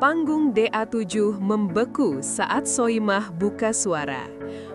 Panggung DA7 membeku saat Soimah buka suara.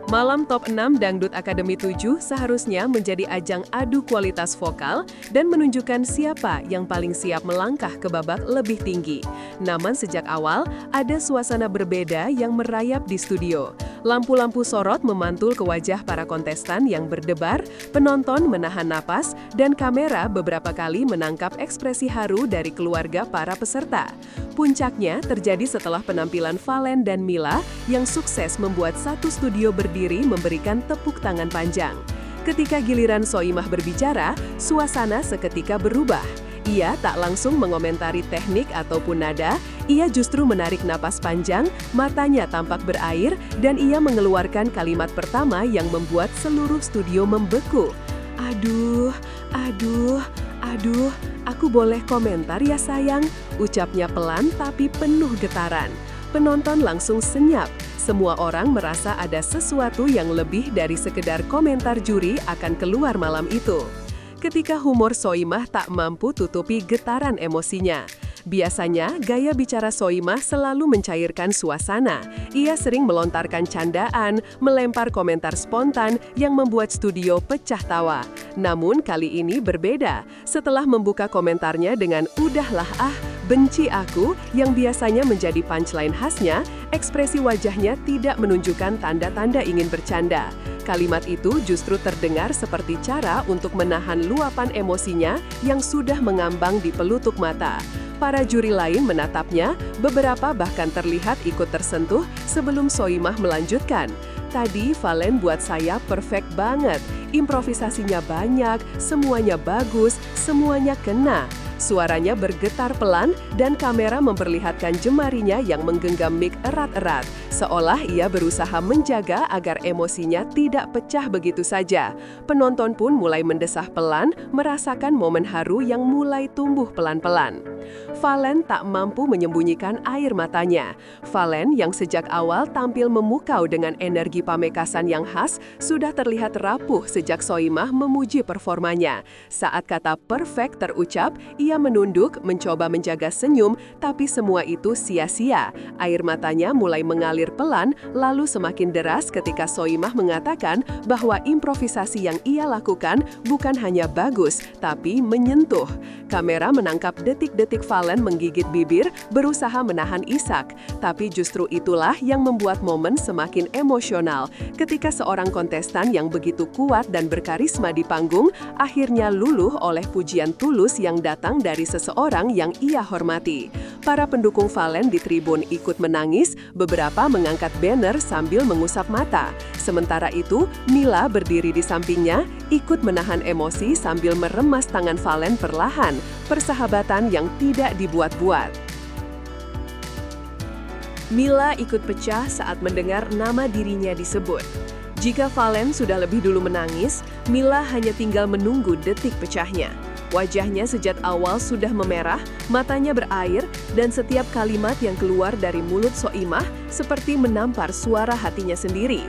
Malam Top 6 Dangdut Akademi 7 seharusnya menjadi ajang adu kualitas vokal dan menunjukkan siapa yang paling siap melangkah ke babak lebih tinggi. Namun sejak awal, ada suasana berbeda yang merayap di studio. Lampu-lampu sorot memantul ke wajah para kontestan yang berdebar, penonton menahan napas, dan kamera beberapa kali menangkap ekspresi haru dari keluarga para peserta. Puncaknya terjadi setelah penampilan Valen dan Mila yang sukses membuat satu studio berdiri memberikan tepuk tangan panjang. Ketika giliran Soimah berbicara, suasana seketika berubah. Ia tak langsung mengomentari teknik ataupun nada, ia justru menarik napas panjang, matanya tampak berair, dan ia mengeluarkan kalimat pertama yang membuat seluruh studio membeku. Aduh, aku boleh komentar ya sayang? Ucapnya pelan tapi penuh getaran. Penonton langsung senyap. Semua orang merasa ada sesuatu yang lebih dari sekedar komentar juri akan keluar malam itu. Ketika humor Soimah tak mampu tutupi getaran emosinya. Biasanya, gaya bicara Soimah selalu mencairkan suasana. Ia sering melontarkan candaan, melempar komentar spontan yang membuat studio pecah tawa. Namun kali ini berbeda. Setelah membuka komentarnya dengan "udahlah benci aku" yang biasanya menjadi punchline khasnya, ekspresi wajahnya tidak menunjukkan tanda-tanda ingin bercanda. Kalimat itu justru terdengar seperti cara untuk menahan luapan emosinya yang sudah mengambang di pelutuk mata. Para juri lain menatapnya, beberapa bahkan terlihat ikut tersentuh sebelum Soimah melanjutkan. Tadi Valen buat saya perfect banget, improvisasinya banyak, semuanya bagus, semuanya kena. Suaranya bergetar pelan dan kamera memperlihatkan jemarinya yang menggenggam mic erat-erat, seolah ia berusaha menjaga agar emosinya tidak pecah begitu saja. Penonton pun mulai mendesah pelan, merasakan momen haru yang mulai tumbuh pelan-pelan. Valen tak mampu menyembunyikan air matanya. Valen yang sejak awal tampil memukau dengan energi pamekasan yang khas, sudah terlihat rapuh sejak Soimah memuji performanya. Saat kata perfect terucap, ia menunduk, mencoba menjaga senyum, tapi semua itu sia-sia. Air matanya mulai mengalir pelan, lalu semakin deras ketika Soimah mengatakan bahwa improvisasi yang ia lakukan bukan hanya bagus, tapi menyentuh. Kamera menangkap detik-detik Valen menggigit bibir, berusaha menahan isak. Tapi justru itulah yang membuat momen semakin emosional. Ketika seorang kontestan yang begitu kuat dan berkarisma di panggung, akhirnya luluh oleh pujian tulus yang datang dari seseorang yang ia hormati. Para pendukung Valen di tribun ikut menangis, beberapa mengangkat banner sambil mengusap mata. Sementara itu, Mila berdiri di sampingnya, ikut menahan emosi sambil meremas tangan Valen perlahan, persahabatan yang tidak dibuat-buat. Mila ikut pecah saat mendengar nama dirinya disebut. Jika Valen sudah lebih dulu menangis, Mila hanya tinggal menunggu detik pecahnya. Wajahnya sejak awal sudah memerah, matanya berair, dan setiap kalimat yang keluar dari mulut Soimah seperti menampar suara hatinya sendiri.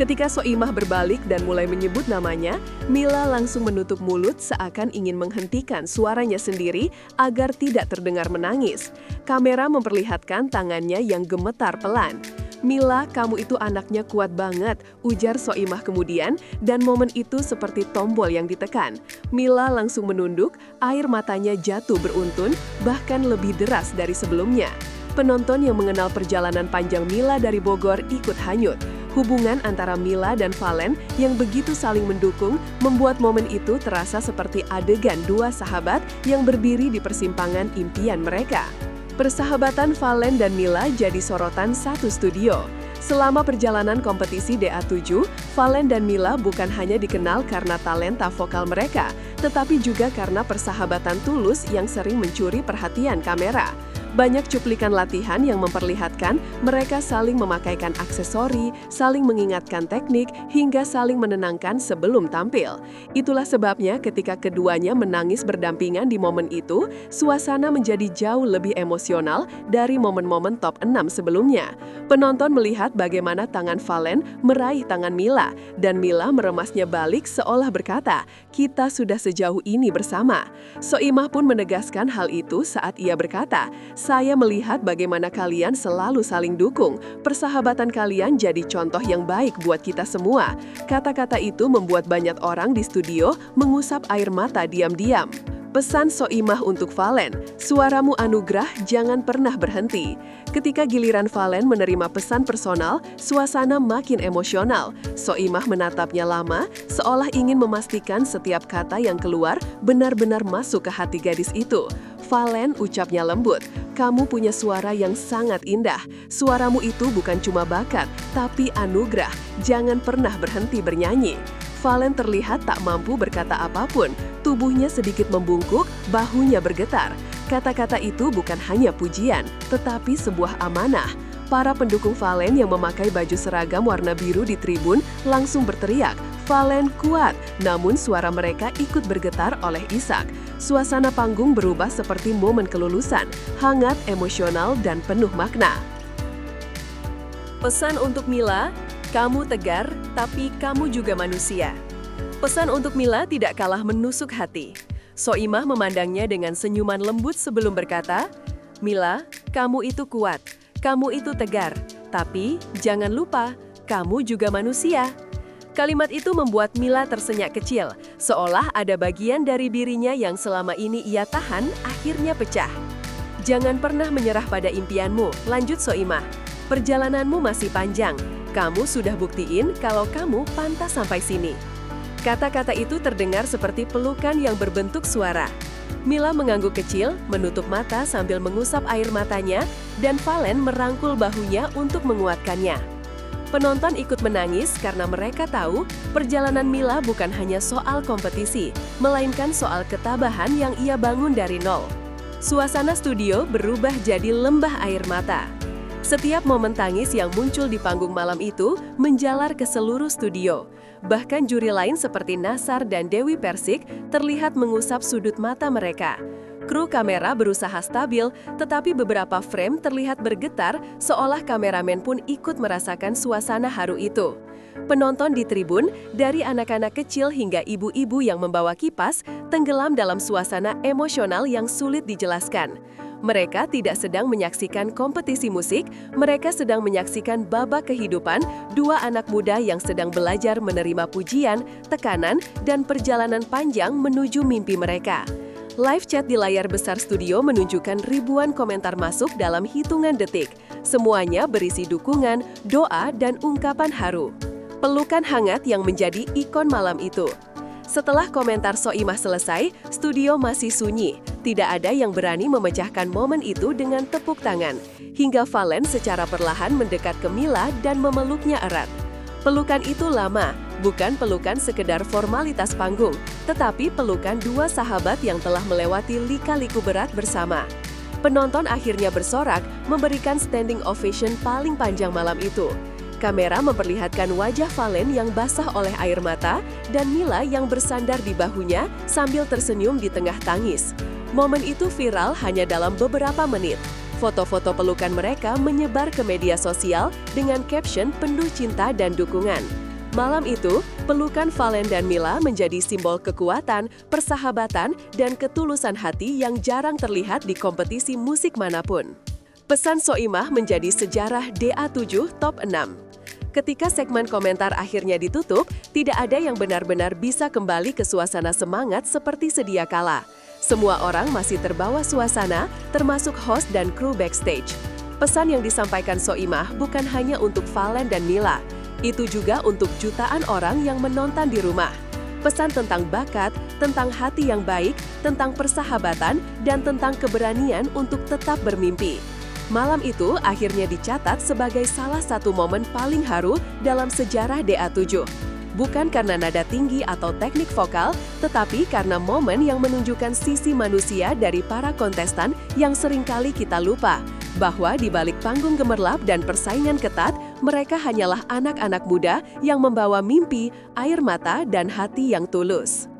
Ketika Soimah berbalik dan mulai menyebut namanya, Mila langsung menutup mulut seakan ingin menghentikan suaranya sendiri agar tidak terdengar menangis. Kamera memperlihatkan tangannya yang gemetar pelan. "Mila, kamu itu anaknya kuat banget," ujar Soimah kemudian, dan momen itu seperti tombol yang ditekan. Mila langsung menunduk, air matanya jatuh beruntun, bahkan lebih deras dari sebelumnya. Penonton yang mengenal perjalanan panjang Mila dari Bogor ikut hanyut. Hubungan antara Mila dan Valen yang begitu saling mendukung membuat momen itu terasa seperti adegan dua sahabat yang berdiri di persimpangan impian mereka. Persahabatan Valen dan Mila jadi sorotan satu studio. Selama perjalanan kompetisi DA7, Valen dan Mila bukan hanya dikenal karena talenta vokal mereka, tetapi juga karena persahabatan tulus yang sering mencuri perhatian kamera. Banyak cuplikan latihan yang memperlihatkan mereka saling memakaikan aksesori, saling mengingatkan teknik, hingga saling menenangkan sebelum tampil. Itulah sebabnya ketika keduanya menangis berdampingan di momen itu, suasana menjadi jauh lebih emosional dari momen-momen top 6 sebelumnya. Penonton melihat bagaimana tangan Valen meraih tangan Mila, dan Mila meremasnya balik seolah berkata, "Kita sudah sejauh ini bersama." Soimah pun menegaskan hal itu saat ia berkata, Saya melihat bagaimana kalian selalu saling dukung. Persahabatan kalian jadi contoh yang baik buat kita semua. Kata-kata itu membuat banyak orang di studio mengusap air mata diam-diam. Pesan Soimah untuk Valen, suaramu anugerah, jangan pernah berhenti. Ketika giliran Valen menerima pesan personal, suasana makin emosional. Soimah menatapnya lama, seolah ingin memastikan setiap kata yang keluar benar-benar masuk ke hati gadis itu. Valen ucapnya lembut, kamu punya suara yang sangat indah. Suaramu itu bukan cuma bakat, tapi anugerah. Jangan pernah berhenti bernyanyi. Valen terlihat tak mampu berkata apapun. Tubuhnya sedikit membungkuk, bahunya bergetar. Kata-kata itu bukan hanya pujian, tetapi sebuah amanah. Para pendukung Valen yang memakai baju seragam warna biru di tribun langsung berteriak, Valen kuat, namun suara mereka ikut bergetar oleh isak. Suasana panggung berubah seperti momen kelulusan, hangat, emosional, dan penuh makna. Pesan untuk Mila, kamu tegar, tapi kamu juga manusia. Pesan untuk Mila tidak kalah menusuk hati. Soimah memandangnya dengan senyuman lembut sebelum berkata, Mila, kamu itu kuat, kamu itu tegar, tapi jangan lupa, kamu juga manusia. Kalimat itu membuat Mila tersenyum kecil, seolah ada bagian dari dirinya yang selama ini ia tahan akhirnya pecah. Jangan pernah menyerah pada impianmu, lanjut Soimah. Perjalananmu masih panjang, kamu sudah buktiin kalau kamu pantas sampai sini. Kata-kata itu terdengar seperti pelukan yang berbentuk suara. Mila mengangguk kecil, menutup mata sambil mengusap air matanya, dan Valen merangkul bahunya untuk menguatkannya. Penonton ikut menangis karena mereka tahu perjalanan Mila bukan hanya soal kompetisi, melainkan soal ketabahan yang ia bangun dari nol. Suasana studio berubah jadi lembah air mata. Setiap momen tangis yang muncul di panggung malam itu menjalar ke seluruh studio. Bahkan juri lain seperti Nasar dan Dewi Persik terlihat mengusap sudut mata mereka. Kru kamera berusaha stabil, tetapi beberapa frame terlihat bergetar seolah kameramen pun ikut merasakan suasana haru itu. Penonton di tribun, dari anak-anak kecil hingga ibu-ibu yang membawa kipas, tenggelam dalam suasana emosional yang sulit dijelaskan. Mereka tidak sedang menyaksikan kompetisi musik, mereka sedang menyaksikan babak kehidupan dua anak muda yang sedang belajar menerima pujian, tekanan, dan perjalanan panjang menuju mimpi mereka. Live chat di layar besar studio menunjukkan ribuan komentar masuk dalam hitungan detik. Semuanya berisi dukungan, doa, dan ungkapan haru. Pelukan hangat yang menjadi ikon malam itu. Setelah komentar Soimah selesai, studio masih sunyi. Tidak ada yang berani memecahkan momen itu dengan tepuk tangan. Hingga Valen secara perlahan mendekat ke Mila dan memeluknya erat. Pelukan itu lama, bukan pelukan sekedar formalitas panggung, tetapi pelukan dua sahabat yang telah melewati lika-liku berat bersama. Penonton akhirnya bersorak, memberikan standing ovation paling panjang malam itu. Kamera memperlihatkan wajah Valen yang basah oleh air mata dan Mila yang bersandar di bahunya sambil tersenyum di tengah tangis. Momen itu viral hanya dalam beberapa menit. Foto-foto pelukan mereka menyebar ke media sosial dengan caption penuh cinta dan dukungan. Malam itu, pelukan Valen dan Mila menjadi simbol kekuatan, persahabatan, dan ketulusan hati yang jarang terlihat di kompetisi musik manapun. Pesan Soimah menjadi sejarah DA7 Top 6. Ketika segmen komentar akhirnya ditutup, tidak ada yang benar-benar bisa kembali ke suasana semangat seperti sedia kala. Semua orang masih terbawa suasana, termasuk host dan kru backstage. Pesan yang disampaikan Soimah bukan hanya untuk Valen dan Mila, itu juga untuk jutaan orang yang menonton di rumah. Pesan tentang bakat, tentang hati yang baik, tentang persahabatan, dan tentang keberanian untuk tetap bermimpi. Malam itu akhirnya dicatat sebagai salah satu momen paling haru dalam sejarah DA7. Bukan karena nada tinggi atau teknik vokal, tetapi karena momen yang menunjukkan sisi manusia dari para kontestan yang seringkali kita lupa, bahwa di balik panggung gemerlap dan persaingan ketat, mereka hanyalah anak-anak muda yang membawa mimpi, air mata, dan hati yang tulus.